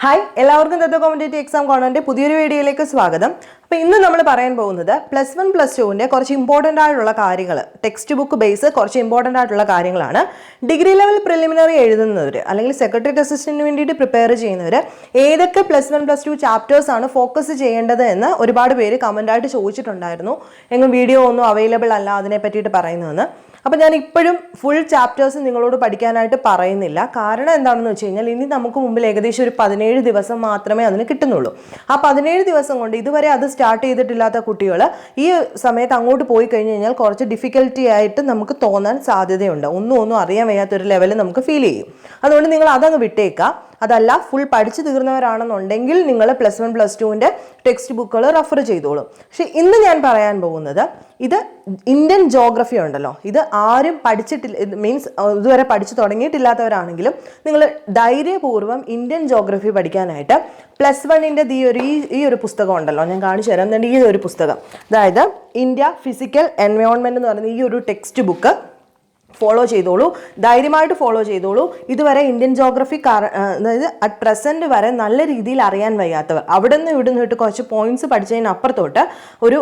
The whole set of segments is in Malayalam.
Hi, എല്ലാവർക്കും തത്വ കോമ്പറ്റേറ്റീവ് എക്സാം കോർണറിന്റെ പുതിയൊരു വീഡിയോയിലേക്ക് സ്വാഗതം. അപ്പോൾ ഇന്ന് നമ്മൾ പറയാൻ പോകുന്നത് +1 +2ന്റെ കുറച്ച് ഇമ്പോർട്ടന്റ് ആയിട്ടുള്ള കാര്യങ്ങൾ, ടെക്സ്റ്റ് ബുക്ക് ബേസ് കുറച്ച് ഇമ്പോർട്ടന്റ് ആയിട്ടുള്ള കാര്യങ്ങളാണ്. ഡിഗ്രി ലെവൽ പ്രിലിമിനറി എഴുതുന്നവർ അല്ലെങ്കിൽ സെക്രട്ടറി അസിസ്റ്റന്റിന് വേണ്ടിയിട്ട് പ്രിപ്പയർ ചെയ്യുന്നവർ ഏതൊക്കെ +1 +2 ചാപ്റ്റേഴ്സ് ആണ് ഫോക്കസ് ചെയ്യേണ്ടത് എന്ന് ഒരുപാട് പേര് കമന്റ് ആയിട്ട് ചോദിച്ചിട്ടുണ്ടായിരുന്നു. എങ്ങും വീഡിയോ ഒന്നും അവൈലബിൾ അല്ല അതിനെ പറ്റിയിട്ട് പറയുന്നതെന്ന്. അപ്പോൾ ഞാൻ ഇപ്പോഴും ഫുൾ ചാപ്റ്റേഴ്സ് നിങ്ങളോട് പഠിക്കാനായിട്ട് പറയുന്നില്ല. കാരണം എന്താണെന്ന് വെച്ച് കഴിഞ്ഞാൽ ഇനി നമുക്ക് മുമ്പിൽ ഏകദേശം ഒരു 17 ദിവസം മാത്രമേ അതിന് കിട്ടുന്നുള്ളൂ. ആ 17 ദിവസം കൊണ്ട് ഇതുവരെ അത് സ്റ്റാർട്ട് ചെയ്തിട്ടില്ലാത്ത കുട്ടികൾ ഈ സമയത്ത് അങ്ങോട്ട് പോയി കഴിഞ്ഞ് കഴിഞ്ഞാൽ കുറച്ച് ഡിഫിക്കൽറ്റി ആയിട്ട് നമുക്ക് തോന്നാൻ സാധ്യതയുണ്ട്. ഒന്നും അറിയാൻ വയ്യാത്തൊരു ലെവലിൽ നമുക്ക് ഫീൽ ചെയ്യും. അതുകൊണ്ട് നിങ്ങൾ അതങ്ങ് വിട്ടേക്കുക. അതല്ല, ഫുൾ പഠിച്ചു തീർന്നവരാണെന്നുണ്ടെങ്കിൽ നിങ്ങൾ +1 +2ന്റെ ടെക്സ്റ്റ് ബുക്കുകൾ റെഫർ ചെയ്തോളും. പക്ഷെ ഇന്ന് ഞാൻ പറയാൻ പോകുന്നത് ഇത് ഇന്ത്യൻ ജോഗ്രഫി ഉണ്ടല്ലോ, ഇത് ആരും പഠിച്ചിട്ടില്ല, മീൻസ് ഇതുവരെ പഠിച്ചു തുടങ്ങിയിട്ടില്ലാത്തവരാണെങ്കിലും നിങ്ങൾ ധൈര്യപൂർവ്വം ഇന്ത്യൻ ജോഗ്രഫി പഠിക്കാനായിട്ട് +1ന്റെ ഈ ഒരു പുസ്തകം ഉണ്ടല്ലോ, ഞാൻ കാണിച്ചു തരാം. എന്നിട്ട് ഈ ഒരു പുസ്തകം, അതായത് ഇന്ത്യ ഫിസിക്കൽ എൻവയോൺമെന്റ് എന്ന് പറയുന്ന ഈ ഒരു ടെക്സ്റ്റ് ബുക്ക് ഫോളോ ചെയ്തോളൂ, ധൈര്യമായിട്ട് ഫോളോ ചെയ്തോളൂ. ഇതുവരെ ഇന്ത്യൻ ജോഗ്രഫി അതായത് അറ്റ് പ്രസന്റ് വരെ നല്ല രീതിയിൽ അറിയാൻ വയ്യാത്തവർ, അവിടെ നിന്ന് ഇവിടെ നിന്നിട്ട് കുറച്ച് പോയിന്റ്സ് പഠിച്ചതിനപ്പുറത്തോട്ട് ഒരു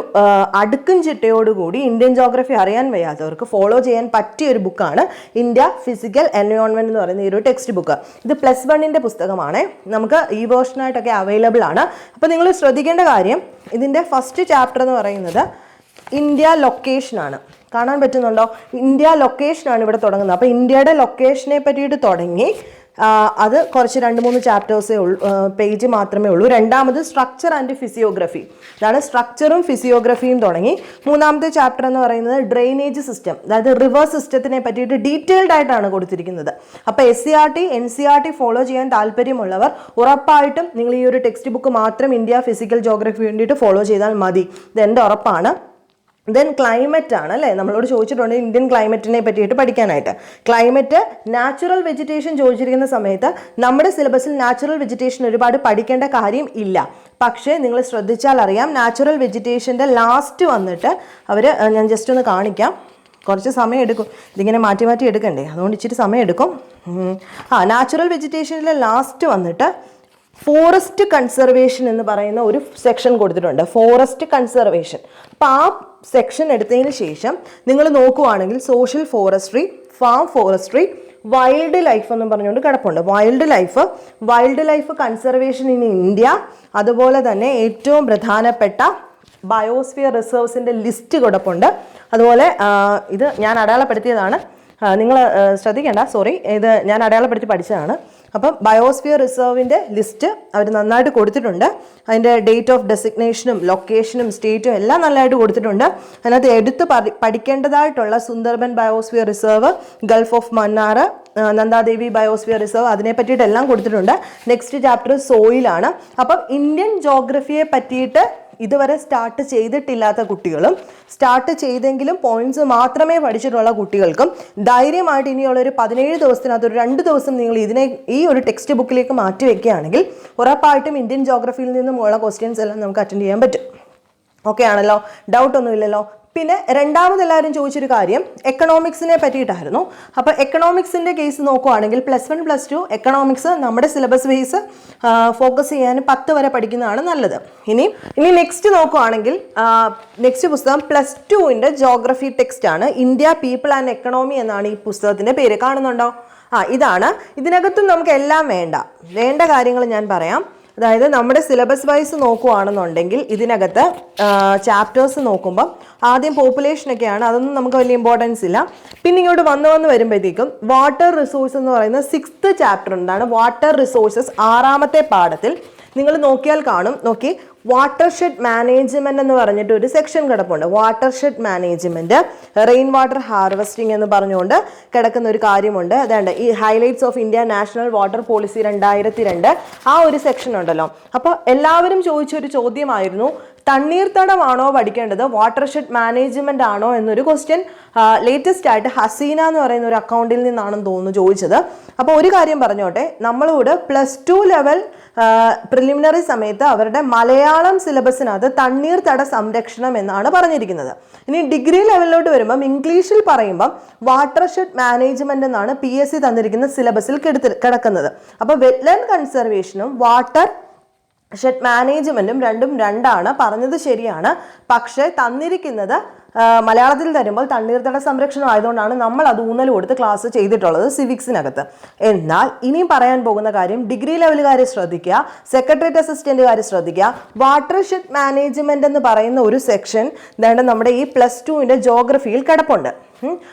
അടുക്കും ചിട്ടയോടുകൂടി ഇന്ത്യൻ ജോഗ്രഫി അറിയാൻ വയ്യാത്തവർക്ക് ഫോളോ ചെയ്യാൻ പറ്റിയ ഒരു ബുക്കാണ് ഇന്ത്യ ഫിസിക്കൽ എൻവയോൺമെന്റ് എന്ന് പറയുന്ന ഈ ഒരു ടെക്സ്റ്റ് ബുക്ക്. ഇത് +1ന്റെ പുസ്തകമാണ്, നമുക്ക് ഈ വേർഷനായിട്ടൊക്കെ അവൈലബിൾ ആണ്. അപ്പോൾ നിങ്ങൾ ശ്രദ്ധിക്കേണ്ട കാര്യം, ഇതിൻ്റെ ഫസ്റ്റ് ചാപ്റ്റർ എന്ന് പറയുന്നത് ഇന്ത്യ ലൊക്കേഷനാണ്. കാണാൻ പറ്റുന്നുണ്ടോ? ഇന്ത്യ ലൊക്കേഷനാണ് ഇവിടെ തുടങ്ങുന്നത്. അപ്പോൾ ഇന്ത്യയുടെ ലൊക്കേഷനെ പറ്റിയിട്ട് തുടങ്ങി അത് കുറച്ച് 2-3 ചാപ്റ്റേഴ്സേ ഉള്ളൂ, പേജ് മാത്രമേ ഉള്ളൂ. രണ്ടാമത് സ്ട്രക്ചർ ആൻഡ് ഫിസിയോഗ്രഫി, ഇതാണ് സ്ട്രക്ചറും ഫിസിയോഗ്രഫിയും തുടങ്ങി. മൂന്നാമത്തെ ചാപ്റ്റർ എന്ന് പറയുന്നത് ഡ്രെയിനേജ് സിസ്റ്റം, അതായത് റിവർ സിസ്റ്റത്തിനെ പറ്റിയിട്ട് ഡീറ്റെയിൽഡ് ആയിട്ടാണ് കൊടുത്തിരിക്കുന്നത്. അപ്പോൾ NCERT ഫോളോ ചെയ്യാൻ താല്പര്യമുള്ളവർ ഉറപ്പായിട്ടും നിങ്ങൾ ഈ ഒരു ടെക്സ്റ്റ് ബുക്ക് മാത്രം ഇന്ത്യ ഫിസിക്കൽ ജോഗ്രഫി വേണ്ടിയിട്ട് ഫോളോ ചെയ്താൽ മതി. ഇതെൻ്റെ ഉറപ്പാണ്. ദെൻ ക്ലൈമറ്റ് ആണ് അല്ലേ, നമ്മളോട് ചോദിച്ചിട്ടുണ്ട് ഇന്ത്യൻ ക്ലൈമറ്റിനെ പറ്റിയിട്ട് പഠിക്കാനായിട്ട്. ക്ലൈമറ്റ്, നാച്ചുറൽ വെജിറ്റേഷൻ ചോദിച്ചിരിക്കുന്ന സമയത്ത് നമ്മുടെ സിലബസിൽ നാച്ചുറൽ വെജിറ്റേഷൻ ഒരുപാട് പഠിക്കേണ്ട കാര്യം ഇല്ല. പക്ഷേ നിങ്ങൾ ശ്രദ്ധിച്ചാൽ അറിയാം, നാച്ചുറൽ വെജിറ്റേഷൻ്റെ ലാസ്റ്റ് വന്നിട്ട് ഞാൻ ജസ്റ്റ് ഒന്ന് കാണിക്കാം, കുറച്ച് സമയം എടുക്കും, ഇതിങ്ങനെ മാറ്റി എടുക്കണ്ടേ, അതുകൊണ്ട് ഇച്ചിരി സമയം എടുക്കും. നാച്ചുറൽ വെജിറ്റേഷനിലെ ലാസ്റ്റ് വന്നിട്ട് ഫോറസ്റ്റ് കൺസർവേഷൻ എന്ന് പറയുന്ന ഒരു സെക്ഷൻ കൊടുത്തിട്ടുണ്ട്, ഫോറസ്റ്റ് കൺസർവേഷൻ. അപ്പോൾ ആ സെക്ഷൻ എടുത്തതിന് ശേഷം നിങ്ങൾ നോക്കുവാണെങ്കിൽ social forestry, farm forestry, wild life എന്നും പറഞ്ഞുകൊണ്ട് കിടപ്പുണ്ട്. Wild life conservation in India, അതുപോലെ തന്നെ ഏറ്റവും പ്രധാനപ്പെട്ട ബയോസ്ഫിയർ റിസർവ്സിൻ്റെ ലിസ്റ്റ് കിടപ്പുണ്ട്. അതുപോലെ ഇത് ഞാൻ അടയാളപ്പെടുത്തിയതാണ്, നിങ്ങൾ ശ്രദ്ധിക്കേണ്ട, സോറി, ഇത് ഞാൻ അടയാളപ്പെടുത്തി പഠിച്ചതാണ്. അപ്പം ബയോസ്ഫിയർ റിസർവിൻ്റെ ലിസ്റ്റ് അവർ നന്നായിട്ട് കൊടുത്തിട്ടുണ്ട്. അതിൻ്റെ ഡേറ്റ് ഓഫ് ഡെസിഗ്നേഷനും ലൊക്കേഷനും സ്റ്റേറ്റും എല്ലാം നല്ലതായിട്ട് കൊടുത്തിട്ടുണ്ട്. അതിനകത്ത് എടുത്ത് പഠിക്കേണ്ടതായിട്ടുള്ള Sundarban biosphere reserve, gulf of Mannar, Nandadevi biosphere reserve, അതിനെ പറ്റിയിട്ടെല്ലാം കൊടുത്തിട്ടുണ്ട്. നെക്സ്റ്റ് ചാപ്റ്റർ സോയിലാണ്. അപ്പം ഇന്ത്യൻ ജോഗ്രഫിയെ പറ്റിയിട്ട് ഇതുവരെ സ്റ്റാർട്ട് ചെയ്തിട്ടില്ലാത്ത കുട്ടികളും സ്റ്റാർട്ട് ചെയ്തെങ്കിലും പോയിന്റ്സ് മാത്രമേ പഠിച്ചിട്ടുള്ള കുട്ടികൾക്കും ധൈര്യമായിട്ട് ഇനിയുള്ള ഒരു 17 ദിവസത്തിനകത്ത് ഒരു 2 ദിവസം നിങ്ങൾ ഈ ഒരു ടെക്സ്റ്റ് ബുക്കിലേക്ക് മാറ്റി വെക്കുകയാണെങ്കിൽ ഉറപ്പായിട്ടും ഇന്ത്യൻ ജോഗ്രഫിയിൽ നിന്നുമുള്ള ക്വസ്റ്റ്യൻസ് എല്ലാം നമുക്ക് അറ്റൻഡ് ചെയ്യാൻ പറ്റും. ഓക്കെ ആണല്ലോ, ഡൗട്ടൊന്നുമില്ലല്ലോ. പിന്നെ രണ്ടാമത് എല്ലാവരും ചോദിച്ചൊരു കാര്യം എക്കണോമിക്സിനെ പറ്റിയിട്ടായിരുന്നു. അപ്പോൾ എക്കണോമിക്സിൻ്റെ കേസ് നോക്കുവാണെങ്കിൽ +1 +2 എക്കണോമിക്സ് നമ്മുടെ സിലബസ് ബേസ് ഫോക്കസ് ചെയ്യാൻ 10 വരെ പഠിക്കുന്നതാണ് നല്ലത്. ഇനി നെക്സ്റ്റ് നോക്കുവാണെങ്കിൽ നെക്സ്റ്റ് പുസ്തകം +2ന്റെ ജോഗ്രഫി ടെക്സ്റ്റ് ആണ്. ഇന്ത്യ പീപ്പിൾ ആൻഡ് എക്കണോമി എന്നാണ് ഈ പുസ്തകത്തിൻ്റെ പേര്. കാണുന്നുണ്ടോ? ഇതാണ്. ഇതിനകത്തും നമുക്ക് എല്ലാം വേണ്ട കാര്യങ്ങൾ ഞാൻ പറയാം. അതായത് നമ്മുടെ സിലബസ് വൈസ് നോക്കുവാണെന്നുണ്ടെങ്കിൽ ഇതിനകത്ത് ചാപ്റ്റേഴ്സ് നോക്കുമ്പം ആദ്യം പോപ്പുലേഷനൊക്കെയാണ്, അതൊന്നും നമുക്ക് വലിയ ഇമ്പോർട്ടൻസ് ഇല്ല. പിന്നെ ഇങ്ങോട്ട് വന്ന് വരുമ്പോഴത്തേക്കും വാട്ടർ റിസോഴ്സ് എന്ന് പറയുന്ന 6th ചാപ്റ്റർ ഉണ്ടാണ്. വാട്ടർ റിസോഴ്സസ് 6ാമത്തെ പാഠത്തിൽ നിങ്ങൾ നോക്കിയാൽ കാണും. നോക്കി, വാട്ടർഷെഡ് മാനേജ്മെന്റ് എന്ന് പറഞ്ഞിട്ട് ഒരു സെക്ഷൻ കിടപ്പുണ്ട്. Watershed management, rain water harvesting എന്ന് പറഞ്ഞുകൊണ്ട് കിടക്കുന്ന ഒരു കാര്യമുണ്ട്. അതാണ്ട് ഈ highlights of India national water policy 2002 ആ ഒരു സെക്ഷൻ ഉണ്ടല്ലോ. അപ്പോൾ എല്ലാവരും ചോദിച്ചൊരു ചോദ്യമായിരുന്നു, തണ്ണീർത്തടമാണോ പഠിക്കേണ്ടത് വാട്ടർഷെഡ് മാനേജ്മെന്റ് ആണോ എന്നൊരു ക്വസ്റ്റ്യൻ ലേറ്റസ്റ്റ് ആയിട്ട് ഹസീന എന്ന് പറയുന്ന ഒരു അക്കൗണ്ടിൽ നിന്നാണെന്ന് തോന്നുന്നു ചോദിച്ചത്. അപ്പോൾ ഒരു കാര്യം പറഞ്ഞോട്ടെ, നമ്മളോട് +2 ലെവൽ പ്രിലിമിനറി സമയത്ത് അവരുടെ മലയാളം സിലബസിനകത്ത് തണ്ണീർത്തട സംരക്ഷണം എന്നാണ് പറഞ്ഞിരിക്കുന്നത്. ഇനി ഡിഗ്രി ലെവലിലോട്ട് വരുമ്പം ഇംഗ്ലീഷിൽ പറയുമ്പം വാട്ടർഷെഡ് മാനേജ്മെന്റ് എന്നാണ് PSC തന്നിരിക്കുന്ന സിലബസിൽ കിടക്കുന്നത്. അപ്പോൾ വെറ്റ്ലാൻഡ് കൺസർവേഷനും വാട്ടർ ഷെഡ് മാനേജ്മെന്റും രണ്ടും രണ്ടാണ്. പറഞ്ഞത് ശരിയാണ്. പക്ഷേ തന്നിരിക്കുന്നത് മലയാളത്തിൽ തരുമ്പോൾ തണ്ണീർത്തട സംരക്ഷണം ആയതുകൊണ്ടാണ് നമ്മൾ അത് ഊന്നൽ കൊടുത്ത് ക്ലാസ് ചെയ്തിട്ടുള്ളത് സിവിക്സിനകത്ത്. എന്നാൽ ഇനിയും പറയാൻ പോകുന്ന കാര്യം ഡിഗ്രി ലെവലുകാർ ശ്രദ്ധിക്കുക, സെക്രട്ടേറിയറ്റ് അസിസ്റ്റന്റുകാർ ശ്രദ്ധിക്കുക. വാട്ടർഷെഡ് മാനേജ്മെന്റ് എന്ന് പറയുന്ന ഒരു സെക്ഷൻ നമ്മുടെ ഈ +2 ജോഗ്രഫിയിൽ കിടപ്പുണ്ട്.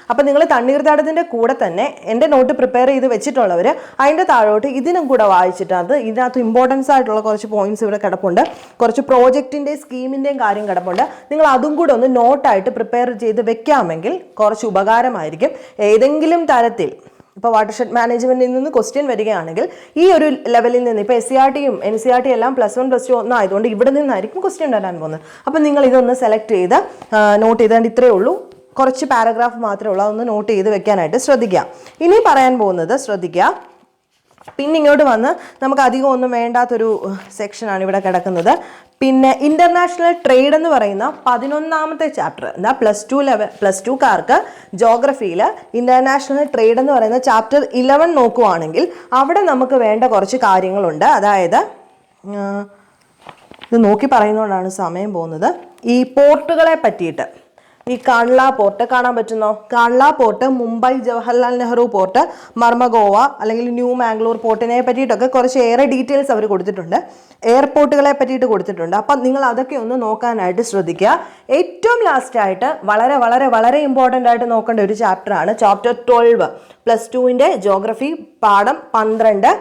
അപ്പം നിങ്ങൾ തണ്ണീർത്തടത്തിൻ്റെ കൂടെ തന്നെ എൻ്റെ നോട്ട് പ്രിപ്പയർ ചെയ്ത് വെച്ചിട്ടുള്ളവർ അതിൻ്റെ താഴോട്ട് ഇതിനും കൂടെ വായിച്ചിട്ട് ഇതിനകത്ത് ഇമ്പോർട്ടൻസ് ആയിട്ടുള്ള കുറച്ച് പോയിന്റ്സ് ഇവിടെ കിടപ്പുണ്ട്, കുറച്ച് പ്രോജക്റ്റിൻ്റെയും സ്കീമിൻ്റെയും കാര്യം കിടപ്പുണ്ട്. നിങ്ങൾ അതും കൂടെ ഒന്ന് നോട്ടായിട്ട് പ്രിപ്പയർ ചെയ്ത് വെക്കാമെങ്കിൽ കുറച്ച് ഉപകാരമായിരിക്കും. ഏതെങ്കിലും തരത്തിൽ ഇപ്പോൾ വാട്ടർഷെഡ് മാനേജ്മെന്റിൽ നിന്ന് ക്വസ്റ്റ്യൻ വരികയാണെങ്കിൽ ഈ ഒരു ലെവലിൽ നിന്ന് ഇപ്പോൾ SCERTയും NCERT എല്ലാം +1 +2 ഒന്നും ആയതുകൊണ്ട് ഇവിടെ നിന്നായിരിക്കും ക്വസ്റ്റ്യൻ വരാൻ പോകുന്നത്. അപ്പം നിങ്ങൾ ഇതൊന്ന് സെലക്ട് ചെയ്ത് നോട്ട് ചെയ്താൽ ഇത്രയേ ഉള്ളൂ. കുറച്ച് പാരഗ്രാഫ് മാത്രമേ ഉള്ളൂ, അതൊന്ന് നോട്ട് ചെയ്ത് വെക്കാനായിട്ട് ശ്രദ്ധിക്കുക. ഇനി പറയാൻ പോകുന്നത് ശ്രദ്ധിക്കുക, പിന്നെ ഇങ്ങോട്ട് വന്ന് നമുക്ക് അധികം ഒന്നും വേണ്ടാത്തൊരു സെക്ഷനാണ് ഇവിടെ കിടക്കുന്നത്. പിന്നെ ഇന്റർനാഷണൽ ട്രേഡ് എന്ന് പറയുന്ന 11ാമത്തെ ചാപ്റ്റർ, എന്താ +2കാർക്ക് ജോഗ്രഫിയിൽ ഇന്റർനാഷണൽ ട്രേഡ് എന്ന് പറയുന്ന ചാപ്റ്റർ 11 നോക്കുവാണെങ്കിൽ അവിടെ നമുക്ക് വേണ്ട കുറച്ച് കാര്യങ്ങളുണ്ട്. അതായത് ഇത് നോക്കി പറയുന്നതുകൊണ്ടാണ് സമയം പോകുന്നത്. ഈ പോർട്ടുകളെ പറ്റിയിട്ട്, ഈ കാൺല പോർട്ട് കാണാൻ പറ്റുന്നോ? കാൺല പോർട്ട്, മുംബൈ ജവഹർലാൽ നെഹ്റു പോർട്ട്, മർമഗോവ അല്ലെങ്കിൽ ന്യൂ മാംഗ്ലൂർ പോർട്ടിനെ പറ്റിയിട്ടൊക്കെ കുറച്ച് ഏറെ ഡീറ്റെയിൽസ് അവർ കൊടുത്തിട്ടുണ്ട്. എയർപോർട്ടുകളെ പറ്റിയിട്ട് കൊടുത്തിട്ടുണ്ട്. അപ്പം നിങ്ങൾ അതൊക്കെ ഒന്ന് നോക്കാനായിട്ട് ശ്രദ്ധിക്കുക. ഏറ്റവും ലാസ്റ്റായിട്ട് വളരെ വളരെ വളരെ ഇമ്പോർട്ടൻ്റ് ആയിട്ട് നോക്കേണ്ട ഒരു ചാപ്റ്ററാണ് ചാപ്റ്റർ 12, +2 ജോഗ്രഫി പാഠം 12,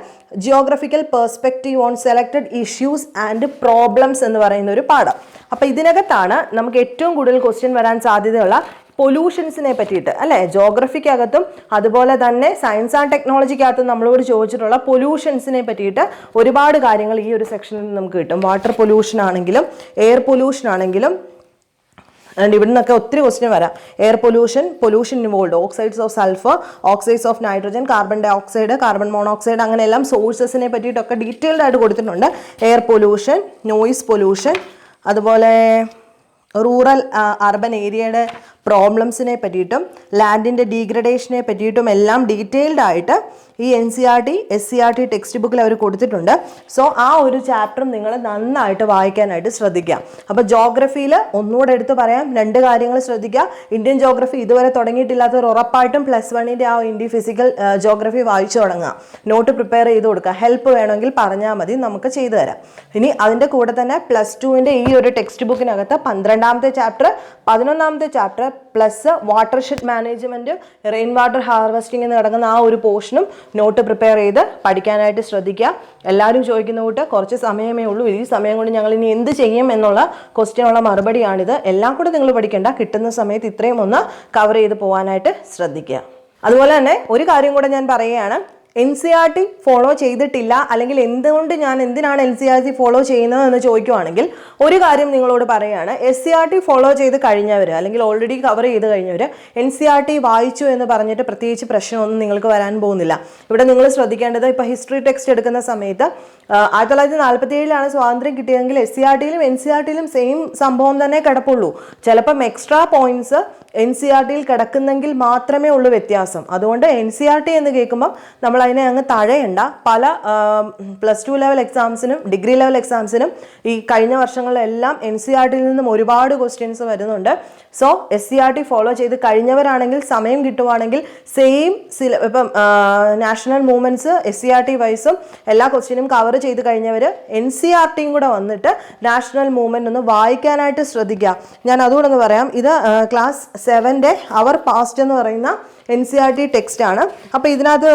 geographical perspective on selected issues and problems എന്ന് പറയുന്ന ഒരു പാഠം. അപ്പം ഇതിനകത്താണ് നമുക്ക് ഏറ്റവും കൂടുതൽ ക്വസ്റ്റ്യൻ വരാൻ സാധ്യതയുള്ള പൊല്യൂഷൻസിനെ പറ്റിയിട്ട്, അല്ലേ? ജോഗ്രഫിക്കകത്തും അതുപോലെ തന്നെ സയൻസ് ആൻഡ് ടെക്നോളജിക്കകത്തും നമ്മളോട് ചോദിച്ചിട്ടുള്ള പൊല്യൂഷൻസിനെ പറ്റിയിട്ട് ഒരുപാട് കാര്യങ്ങൾ ഈ ഒരു സെക്ഷനിൽ നിന്ന് നമുക്ക് കിട്ടും. വാട്ടർ പൊല്യൂഷൻ ആണെങ്കിലും എയർ പൊല്യൂഷൻ ആണെങ്കിലും ഇവിടെ നിന്നൊക്കെ ഒത്തിരി ക്വസ്റ്റ്യൻ വരാം. Air pollution involved, oxides of sulphur, oxides of nitrogen, carbon dioxide, carbon monoxide, അങ്ങനെയെല്ലാം സോഴ്സസിനെ പറ്റിയിട്ടൊക്കെ ഡീറ്റെയിൽഡ് ആയിട്ട് കൊടുത്തിട്ടുണ്ട്. എയർ പൊല്യൂഷൻ, നോയിസ് പൊല്യൂഷൻ, അതുപോലെ റൂറൽ അർബൻ ഏരിയയുടെ പ്രോബ്ലംസിനെ പറ്റിയിട്ടും ലാൻഡിൻ്റെ ഡീഗ്രഡേഷനെ പറ്റിയിട്ടും എല്ലാം ഡീറ്റെയിൽഡ് ആയിട്ട് ഈ NCERT SCERT ടെക്സ്റ്റ് ബുക്കിൽ അവർ കൊടുത്തിട്ടുണ്ട്. സോ ആ ഒരു ചാപ്റ്ററും നിങ്ങൾ നന്നായിട്ട് വായിക്കാനായിട്ട് ശ്രദ്ധിക്കുക. അപ്പോൾ ജോഗ്രഫിയിൽ ഒന്നുകൂടെ എടുത്ത് പറയാം, 2 കാര്യങ്ങൾ ശ്രദ്ധിക്കുക. ഇന്ത്യൻ ജോഗ്രഫി ഇതുവരെ തുടങ്ങിയിട്ടില്ലാത്തവർ ഉറപ്പായിട്ടും +1 ആ ഇന്ത്യ ഫിസിക്കൽ ജോഗ്രഫി വായിച്ചു തുടങ്ങുക. നോട്ട് പ്രിപ്പയർ ചെയ്ത് കൊടുക്കുക. ഹെൽപ്പ് വേണമെങ്കിൽ പറഞ്ഞാൽ മതി, നമുക്ക് ചെയ്തു തരാം. ഇനി അതിൻ്റെ കൂടെ തന്നെ +2 ഈ ഒരു ടെക്സ്റ്റ് ബുക്കിനകത്ത് 12ാമത്തെ ചാപ്റ്റർ, 11ാമത്തെ chapter plus watershed management, rain water harvesting എന്ന് കിടക്കുന്ന ആ ഒരു പോർഷനും നോട്ട് പ്രിപ്പയർ ചെയ്ത് പഠിക്കാനായിട്ട് ശ്രദ്ധിക്കുക. എല്ലാവരും ചോദിക്കുന്ന കൂട്ട് കുറച്ച് സമയമേ ഉള്ളൂ, ഈ സമയം കൊണ്ട് ഞങ്ങൾ ഇനി എന്ത് ചെയ്യും എന്നുള്ള ക്വസ്റ്റ്യനുള്ള മറുപടിയാണിത്. എല്ലാം കൂടെ നിങ്ങൾ പഠിക്കേണ്ട, കിട്ടുന്ന സമയത്ത് ഇത്രയും ഒന്ന് കവർ ചെയ്ത് പോകാനായിട്ട് ശ്രദ്ധിക്കുക. അതുപോലെ തന്നെ ഒരു കാര്യം കൂടെ ഞാൻ പറയുകയാണ്, NCERT ഫോളോ ചെയ്തിട്ടില്ല അല്ലെങ്കിൽ എന്തിനാണ് NCERT ഫോളോ ചെയ്യുന്നത് എന്ന് ചോദിക്കുവാണെങ്കിൽ ഒരു കാര്യം നിങ്ങളോട് പറയുകയാണ്. SCERT ഫോളോ ചെയ്ത് കഴിഞ്ഞവർ അല്ലെങ്കിൽ ഓൾറെഡി കവർ ചെയ്ത് കഴിഞ്ഞവർ NCERT വായിച്ചു എന്ന് പറഞ്ഞിട്ട് പ്രത്യേകിച്ച് പ്രശ്നമൊന്നും നിങ്ങൾക്ക് വരാൻ പോകുന്നില്ല. ഇവിടെ നിങ്ങൾ ശ്രദ്ധിക്കേണ്ടത്, ഇപ്പോൾ ഹിസ്റ്ററി ടെക്സ്റ്റ് എടുക്കുന്ന സമയത്ത് 1947 സ്വാതന്ത്ര്യം കിട്ടിയതെങ്കിൽ SCERTയിലും NCERTയിലും സെയിം സംഭവം തന്നെ കിടപ്പുള്ളൂ. ചിലപ്പം എക്സ്ട്രാ പോയിന്റ്സ് NCERTയിൽ കിടക്കുന്നെങ്കിൽ മാത്രമേ ഉള്ളൂ വ്യത്യാസം. അതുകൊണ്ട് NCERT എന്ന് കേൾക്കുമ്പോൾ നമ്മൾ അതിനെ അങ്ങ് തഴയണ്ട. പല +2 ലെവൽ എക്സാംസിനും ഡിഗ്രി ലെവൽ എക്സാംസിനും ഈ കഴിഞ്ഞ വർഷങ്ങളിലെല്ലാം NCERTയിൽ നിന്നും ഒരുപാട് ക്വസ്റ്റ്യൻസ് വരുന്നുണ്ട്. സോ SCERT ഫോളോ ചെയ്ത് കഴിഞ്ഞവരാണെങ്കിൽ സമയം കിട്ടുവാണെങ്കിൽ സെയിം ഇപ്പം നാഷണൽ മൂവ്മെന്റ്സ് SCERT വൈസും എല്ലാ ക്വസ്റ്റ്യനും കവർ ചെയ്ത് കഴിഞ്ഞവർ NCERTയും കൂടെ വന്നിട്ട് നാഷണൽ മൂവ്മെന്റ് ഒന്ന് വായിക്കാനായിട്ട് ശ്രദ്ധിക്കുക. ഞാൻ അതുകൂടെ ഒന്ന് പറയാം, ഇത് ക്ലാസ് 7 അവർ പാസ്റ്റ് എന്ന് പറയുന്ന NCERT ടെക്സ്റ്റ് ആണ്. അപ്പോൾ ഇതിനകത്ത്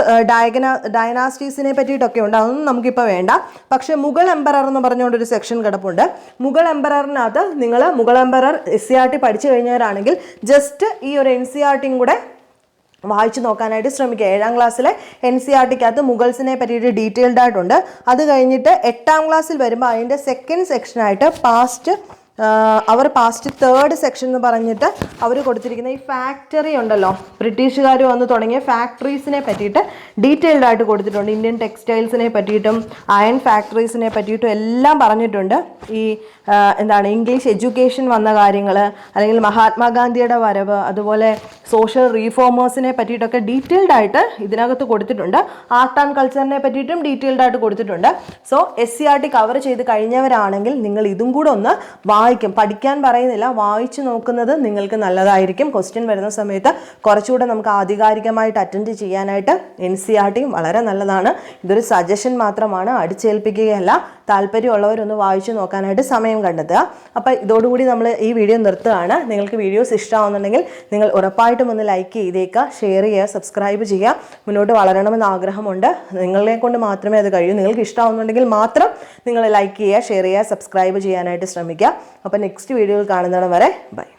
ഡൈനാസ്റ്റീസിനെ പറ്റിയിട്ടൊക്കെ ഉണ്ട്, അതൊന്നും നമുക്കിപ്പോൾ വേണ്ട. പക്ഷേ മുഗൾ എംപറർ എന്ന് പറഞ്ഞുകൊണ്ടൊരു സെക്ഷൻ കിടപ്പുണ്ട്. മുഗൾ എംപററിനകത്ത് നിങ്ങൾ മുഗൾ എംപറർ SCERT പഠിച്ചു കഴിഞ്ഞവരാണെങ്കിൽ ജസ്റ്റ് ഈ ഒരു NCERTയും കൂടെ വായിച്ചു നോക്കാനായിട്ട് ശ്രമിക്കുക. 7ാം ക്ലാസ്സിലെ NCERTക്കകത്ത് മുഗൾസിനെ പറ്റിയിട്ട് ഡീറ്റെയിൽഡ് ആയിട്ടുണ്ട്. അത് കഴിഞ്ഞിട്ട് 8ാം ക്ലാസ്സിൽ വരുമ്പോൾ അതിൻ്റെ സെക്കൻഡ് സെക്ഷനായിട്ട് പാസ്റ്റ് അവർ പാസ്റ്റ് തേർഡ് സെക്ഷൻ എന്ന് പറഞ്ഞിട്ട് അവർ കൊടുത്തിരിക്കുന്ന ഈ ഫാക്ടറി ഉണ്ടല്ലോ, ബ്രിട്ടീഷുകാർ വന്ന് തുടങ്ങിയ ഫാക്ടറീസിനെ പറ്റിയിട്ട് ഡീറ്റെയിൽഡ് ആയിട്ട് കൊടുത്തിട്ടുണ്ട്. ഇന്ത്യൻ ടെക്സ്റ്റൈൽസിനെ പറ്റിയിട്ടും അയൺ ഫാക്ടറീസിനെ പറ്റിയിട്ടും എല്ലാം പറഞ്ഞിട്ടുണ്ട്. ഈ ഇംഗ്ലീഷ് എഡ്യൂക്കേഷൻ വന്ന കാര്യങ്ങൾ, അല്ലെങ്കിൽ മഹാത്മാഗാന്ധിയുടെ വരവ്, അതുപോലെ സോഷ്യൽ റീഫോമേഴ്സിനെ പറ്റിയിട്ടൊക്കെ ഡീറ്റെയിൽഡ് ആയിട്ട് ഇതിനകത്ത് കൊടുത്തിട്ടുണ്ട്. ആർട്ട് ആൻഡ് കൾച്ചറിനെ പറ്റിയിട്ടും ഡീറ്റെയിൽഡ് ആയിട്ട് കൊടുത്തിട്ടുണ്ട്. സോ NCERT കവർ ചെയ്ത് കഴിഞ്ഞവരാണെങ്കിൽ നിങ്ങൾ ഇതും കൂടെ ഒന്ന് വായിക്കും. പഠിക്കാൻ പറയുന്നില്ല, വായിച്ചു നോക്കുന്നത് നിങ്ങൾക്ക് നല്ലതായിരിക്കും. ക്വസ്റ്റ്യൻ വരുന്ന സമയത്ത് കുറച്ചുകൂടെ നമുക്ക് ആധികാരികമായിട്ട് അറ്റൻഡ് ചെയ്യാനായിട്ട് NCERT വളരെ നല്ലതാണ്. ഇതൊരു സജഷൻ മാത്രമാണ്, അടിച്ചേൽപ്പിക്കുകയല്ല. താല്പര്യമുള്ളവരൊന്ന് വായിച്ചു നോക്കാനായിട്ട് സമയം കണ്ടെത്തുക. അപ്പോൾ ഇതോടുകൂടി നമ്മൾ ഈ വീഡിയോ നിർത്തുകയാണ്. നിങ്ങൾക്ക് വീഡിയോസ് ഇഷ്ടമാവുന്നുണ്ടെങ്കിൽ നിങ്ങൾ ഉറപ്പായിട്ടും ഒന്ന് ലൈക്ക് ചെയ്തേക്കുക, ഷെയർ ചെയ്യുക, സബ്സ്ക്രൈബ് ചെയ്യുക. മുന്നോട്ട് വളരണമെന്ന് ആഗ്രഹമുണ്ട്. നിങ്ങളെ കൊണ്ട് മാത്രമേ അത് കഴിയൂ. നിങ്ങൾക്ക് ഇഷ്ടമാവുന്നുണ്ടെങ്കിൽ മാത്രം നിങ്ങൾ ലൈക്ക് ചെയ്യുക, ഷെയർ ചെയ്യുക, സബ്സ്ക്രൈബ് ചെയ്യാനായിട്ട് ശ്രമിക്കുക. അപ്പോൾ നെക്സ്റ്റ് വീഡിയോയിൽ കാണുന്നതിന് വരെ ബൈ.